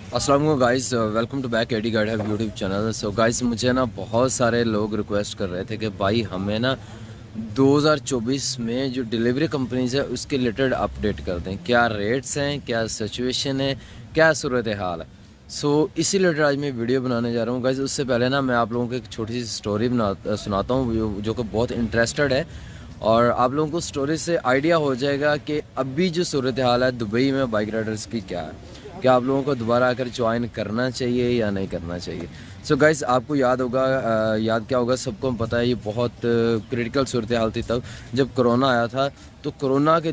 अस्सलाम वालेकुम guys, welcome to back AD guide have YouTube channel. So guys, मुझे ना बहुत सारे लोग रिक्वेस्ट कर रहे थे कि भाई हमें ना 2024 में जो डिलीवरी कंपनीज है उसके रिलेटेड अपडेट कर दें, क्या रेट्स हैं, क्या सिचुएशन है, क्या सूरत हाल है। सो इसी रिलेटेड आज मैं वीडियो बनाने जा रहा हूँ गाइस। उससे पहले ना मैं आप लोगों को एक छोटी सी स्टोरी सुनाता हूँ जो कि बहुत इंटरेस्टेड है, और आप लोगों को स्टोरी से आइडिया हो जाएगा कि अभी जो सूरत हाल है दुबई में बाइक राइडर्स की क्या है, क्या आप लोगों को दोबारा आकर ज्वाइन करना चाहिए या नहीं करना चाहिए। सो गाइस, आपको याद होगा, याद क्या होगा, सबको पता है ये बहुत क्रिटिकल सूरत हाल थी तब जब कोरोना आया था। तो कोरोना के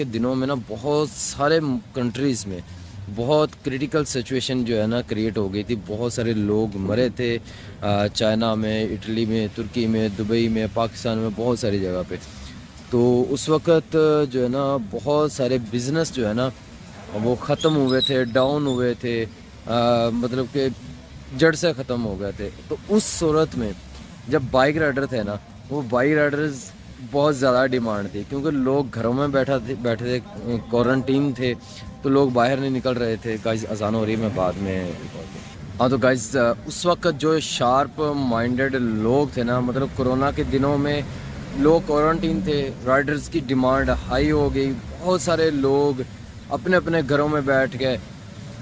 दिनों में ना बहुत सारे कंट्रीज़ में बहुत क्रिटिकल सिचुएशन जो है ना क्रिएट हो गई थी। बहुत सारे लोग मरे थे, चाइना में, इटली में, तुर्की में, दुबई में, पाकिस्तान में, बहुत सारी जगह पे। तो उस वक़्त जो है ना बहुत सारे बिज़नेस जो है ना वो ख़त्म हुए थे, डाउन हुए थे, मतलब कि जड़ से ख़त्म हो गए थे। तो उस सूरत में जब बाइक राइडर थे ना, वो बाइक राइडर्स बहुत ज़्यादा डिमांड थी, क्योंकि लोग घरों में बैठे थे, क्वारंटीन थे, तो लोग बाहर नहीं निकल रहे थे। गाइस अजान हो रही है, मैं बाद में। हाँ तो गाइस, उस वक्त जो शार्प माइंडेड लोग थे ना, मतलब कोरोना के दिनों में लोग क्वारंटीन थे, राइडर्स की डिमांड हाई हो गई, बहुत सारे लोग अपने अपने घरों में बैठ गए।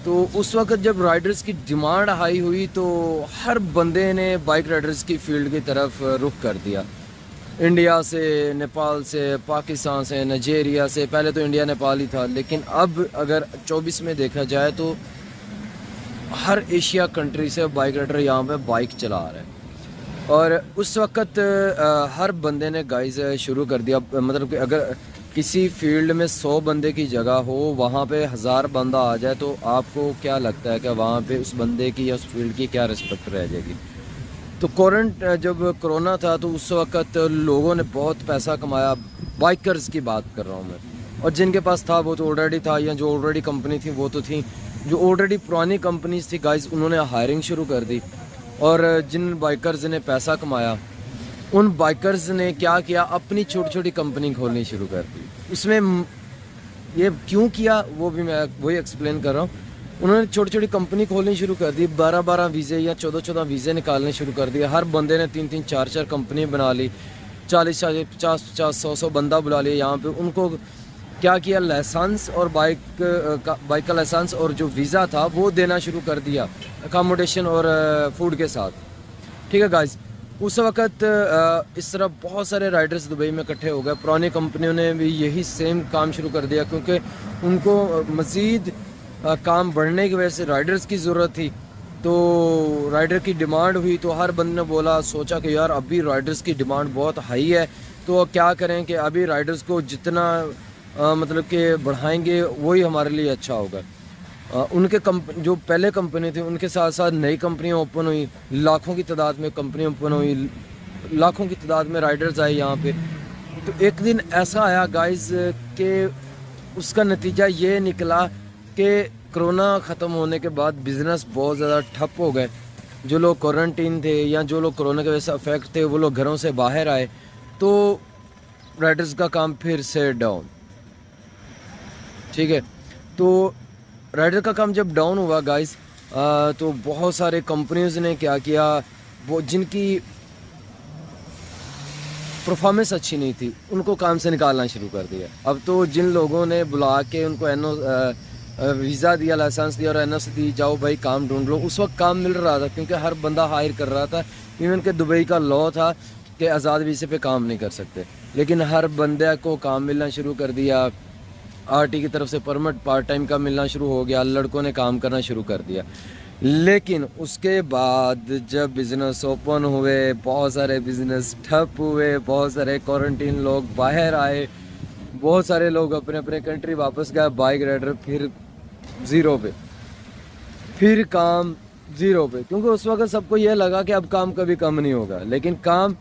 तो उस वक्त जब राइडर्स की डिमांड हाई हुई तो हर बंदे ने बाइक राइडर्स की फील्ड की तरफ रुख कर दिया। इंडिया से, नेपाल से, पाकिस्तान से, नाइजेरिया से, पहले तो इंडिया नेपाल ही था, लेकिन अब अगर 24 में देखा जाए तो हर एशिया कंट्री से बाइक राइडर यहाँ पे बाइक चला रहे हैं। और उस वक़्त हर बंदे ने गाइस शुरू कर दिया, मतलब कि अगर किसी फील्ड में 100 बंदे की जगह हो, वहाँ पे 1000 बंदा आ जाए, तो आपको क्या लगता है कि वहाँ पे उस बंदे की या उस फील्ड की क्या रिस्पेक्ट रह जाएगी। तो जब कोरोना था तो उस वक़्त लोगों ने बहुत पैसा कमाया। बाइकर्स की बात कर रहा हूँ मैं, और जिनके पास था वो तो ऑलरेडी था, या जो ऑलरेडी कंपनी थी वो तो थी। जो ऑलरेडी पुरानी कंपनीज थी गाइस, उन्होंने हायरिंग शुरू कर दी। और जिन बाइकर्स ने पैसा कमाया, उन बाइकर्स ने क्या किया, अपनी छोटी छोटी कंपनी खोलनी शुरू कर दी। उसमें ये क्यों किया वो भी मैं वही एक्सप्लेन कर रहा हूँ। उन्होंने छोटी छोटी कंपनी खोलनी शुरू कर दी, 12-12 वीज़े या 14-14 वीज़े निकालने शुरू कर दिए। हर बंदे ने 3-3, 4-4 कंपनी बना ली, 40-40, 50-50, 100-100 बंदा बुला लिया यहाँ पे। उनको क्या किया, लाइसेंस और बाइक का लाइसेंस और जो वीज़ा था वो देना शुरू कर दिया, अकामोडेशन और फूड के साथ। ठीक है गाइस, उस वक़्त इस तरह बहुत सारे राइडर्स दुबई में इकट्ठे हो गए। पुरानी कंपनियों ने भी यही सेम काम शुरू कर दिया, क्योंकि उनको मज़ीद काम बढ़ने की वजह से राइडर्स की ज़रूरत थी। तो राइडर की डिमांड हुई, तो हर बंदे ने सोचा कि यार अभी राइडर्स की डिमांड बहुत हाई है, तो क्या करें कि अभी राइडर्स को जितना मतलब कि बढ़ाएंगे वही हमारे लिए अच्छा होगा। उनके जो पहले कंपनी थी उनके साथ साथ नई कंपनियां ओपन हुई, लाखों की तादाद में कंपनी ओपन हुई, लाखों की तादाद में राइडर्स आए यहाँ पे। तो एक दिन ऐसा आया गाइस कि उसका नतीजा ये निकला कि कोरोना ख़त्म होने के बाद बिज़नेस बहुत ज़्यादा ठप हो गए। जो लोग क्वारंटीन थे या जो लोग कोरोना की वजह से अफेक्ट थे, वो लोग घरों से बाहर आए, तो राइडर्स का काम फिर से डाउन। ठीक है, तो राइडर का काम जब डाउन हुआ गाइस, तो बहुत सारे कंपनीज ने क्या किया, वो जिनकी परफॉर्मेंस अच्छी नहीं थी उनको काम से निकालना शुरू कर दिया। अब तो जिन लोगों ने बुला के उनको वीज़ा दिया, लाइसेंस दिया और एनओसी दी, जाओ भाई काम ढूंढ लो, उस वक्त काम मिल रहा था, क्योंकि हर बंदा हायर कर रहा था। इवन के दुबई का लॉ था कि आज़ाद वीज़े पे काम नहीं कर सकते, लेकिन हर बंदे को काम मिलना शुरू कर दिया। आरटी की तरफ से परमिट पार्ट टाइम का मिलना शुरू हो गया, लड़कों ने काम करना शुरू कर दिया। लेकिन उसके बाद जब बिज़नेस ओपन हुए, बहुत सारे बिज़नेस ठप हुए, बहुत सारे क्वारंटीन लोग बाहर आए, बहुत सारे लोग अपने अपने कंट्री वापस गए, बाइक राइडर फिर ज़ीरो पे, फिर काम ज़ीरो पे। क्योंकि उस वक्त सबको ये लगा कि अब काम कभी कम नहीं होगा, लेकिन काम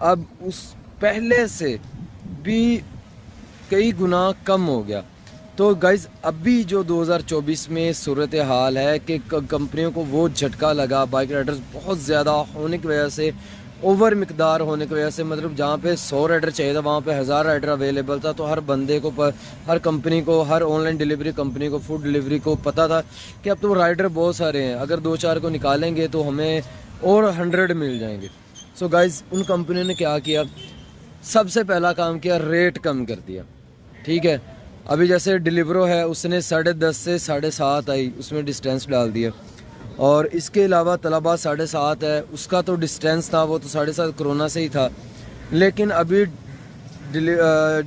अब उस पहले से भी कई गुना कम हो गया। तो गाइज़ अभी जो 2024 में सूरत हाल है कि कंपनियों को वो झटका लगा, बाइक राइडर्स बहुत ज़्यादा होने की वजह से ओवर मिकदार होने की वजह से, मतलब जहाँ पे 100 राइडर चाहिए था वहाँ पे 1000 राइडर अवेलेबल था। तो हर बंदे को हर कंपनी को, हर ऑनलाइन डिलीवरी कंपनी को, फूड डिलीवरी को पता था कि अब तो राइडर बहुत सारे हैं, अगर 2-4 को निकालेंगे तो हमें और 100 मिल जाएंगे। सो गाइज़ उन कंपनियों ने क्या किया, सबसे पहला काम किया, रेट कम कर दिया। ठीक है, अभी जैसे डिलीवरो है उसने 10:30 से 7:30 आई, उसमें डिस्टेंस डाल दिया। और इसके अलावा तलबा 7:30 है, उसका तो डिस्टेंस था, वो तो 7:30 कोरोना से ही था। लेकिन अभी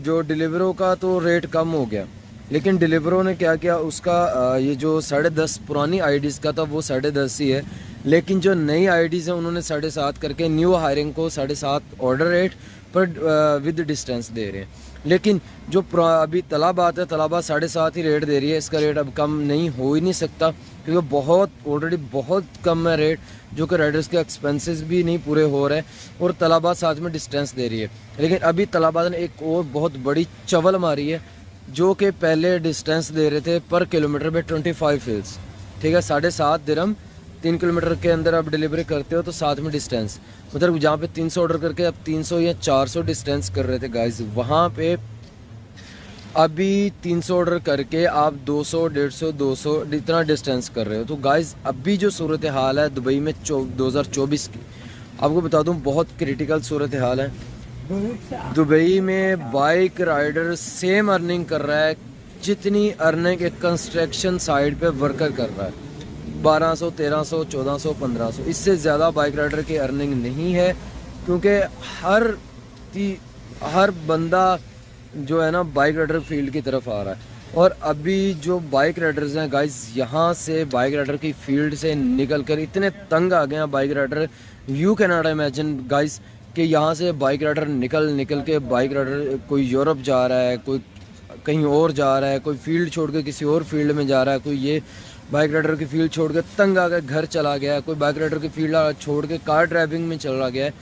जो डिलीवरो का तो रेट कम हो गया, लेकिन डिलीवरो ने क्या किया, उसका ये जो 10:30 पुरानी आईडीज़ का था वो 10:30 ही है, लेकिन जो नई आईडीज़ हैं उन्होंने 7:30 करके न्यू हायरिंग को 7:30 ऑर्डर रेट पर विद डिस्टेंस दे रहे हैं। लेकिन जो अभी तलाबात है, तलाबा 7:30 ही रेट दे रही है, इसका रेट अब कम नहीं हो ही नहीं सकता, क्योंकि बहुत ऑलरेडी बहुत कम है रेट, जो कि राइडर्स के एक्सपेंसेस भी नहीं पूरे हो रहे, और तलाबा साथ में डिस्टेंस दे रही है। लेकिन अभी तलाबा ने एक और बहुत बड़ी चवल मारी है, जो कि पहले डिस्टेंस दे रहे थे पर किलोमीटर पे 25 फील्स। ठीक है, 7.5 दिरहम 3 किलोमीटर के अंदर आप डिलीवरी करते हो, तो साथ में डिस्टेंस, मतलब जहाँ पे 300 ऑर्डर करके अब 300 या 400 डिस्टेंस कर रहे थे गाइस, वहाँ पे अभी 300 ऑर्डर करके आप 200, 150, 200 इतना डिस्टेंस कर रहे हो। तो गाइस अभी जो सूरत हाल है दुबई में 2024 की, आपको बता दूँ बहुत क्रिटिकल सूरत हाल है। दुबई में बाइक राइडर सेम अर्निंग कर रहा है जितनी अर्निंग एक कंस्ट्रक्शन साइट पे वर्कर कर रहा है, 1200, 1300, 1400, 1500, इससे ज़्यादा बाइक राइडर की अर्निंग नहीं है। क्योंकि हर बंदा जो है ना बाइक राइडर फील्ड की तरफ आ रहा है। और अभी जो बाइक राइडर्स हैं गाइस, यहाँ से बाइक राइडर की फील्ड से निकल कर इतने तंग आ गए हैं bike rider, you can not imagine guys, कि यहाँ से बाइक राइडर निकल के बाइक राइडर कोई यूरोप जा रहा है, कोई कहीं और जा रहा है, कोई फील्ड छोड़ के किसी और फील्ड में जा रहा है, कोई ये बाइक राइडर की फील्ड छोड़ के तंग आ गया घर चला गया है, कोई बाइक राइडर की फील्ड छोड़ के कार ड्राइविंग में चला गया है।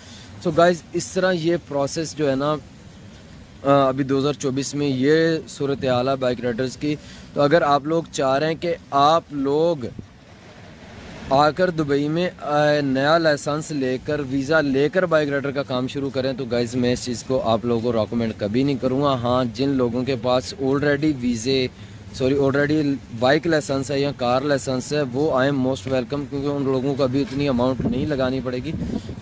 सो गाइस इस तरह ये प्रोसेस जो है ना अभी 2024 में ये सूरत हाल है बाइक राइडर्स की। तो अगर आप लोग चाह रहे हैं कि आप लोग आकर दुबई में नया लाइसेंस लेकर, वीज़ा लेकर बाइक राइडर का काम शुरू करें, तो गाइज़ मैं इस चीज़ को आप लोगों को रिकमेंड कभी नहीं करूँगा। हाँ, जिन लोगों के पास ऑलरेडी बाइक लाइसेंस है या कार लाइसेंस है, वो आई एम मोस्ट वेलकम, क्योंकि उन लोगों को अभी उतनी अमाउंट नहीं लगानी पड़ेगी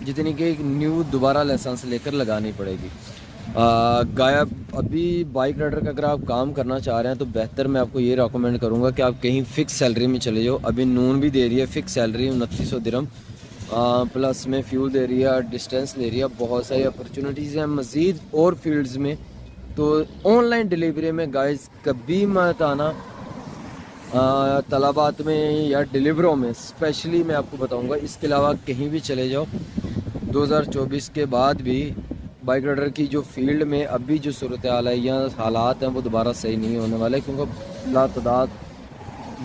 जितनी कि न्यू दोबारा लाइसेंस लेकर लगानी पड़ेगी। गायब अभी बाइक राइडर का अगर आप काम करना चाह रहे हैं तो बेहतर मैं आपको ये रिकमेंड करूँगा कि आप कहीं फ़िक्स सैलरी में चले जाओ। अभी नून भी दे रही है फ़िक्स सैलरी 2900 दिरहम, प्लस में फ्यूल दे रही है, डिस्टेंस दे रही है, बहुत सारी अपॉर्चुनिटीज़ हैं मज़ीद और फील्ड्स में। तो ऑनलाइन डिलीवरी में गाइस कभी मत आना, तलाबात में या डिलीवरों में स्पेशली मैं आपको बताऊँगा। इसके अलावा कहीं भी चले जाओ, 2024 के बाद भी बाइक राइडर की जो फील्ड में अभी जो सूरत हाल है या हालात हैं वो दोबारा सही नहीं होने वाले, क्योंकि लातादाद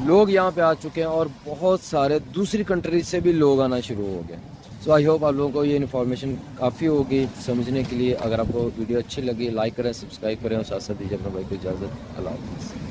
लोग यहाँ पे आ चुके हैं और बहुत सारे दूसरी कंट्री से भी लोग आना शुरू हो गए। सो आई होप आप लोगों को ये इन्फॉर्मेशन काफ़ी होगी समझने के लिए। अगर आपको वीडियो अच्छी लगी लाइक करें, सब्सक्राइब करें और साथ साथ दीजिए अपने भाई को इजाज़त। अल्लाह हाफ़िज़।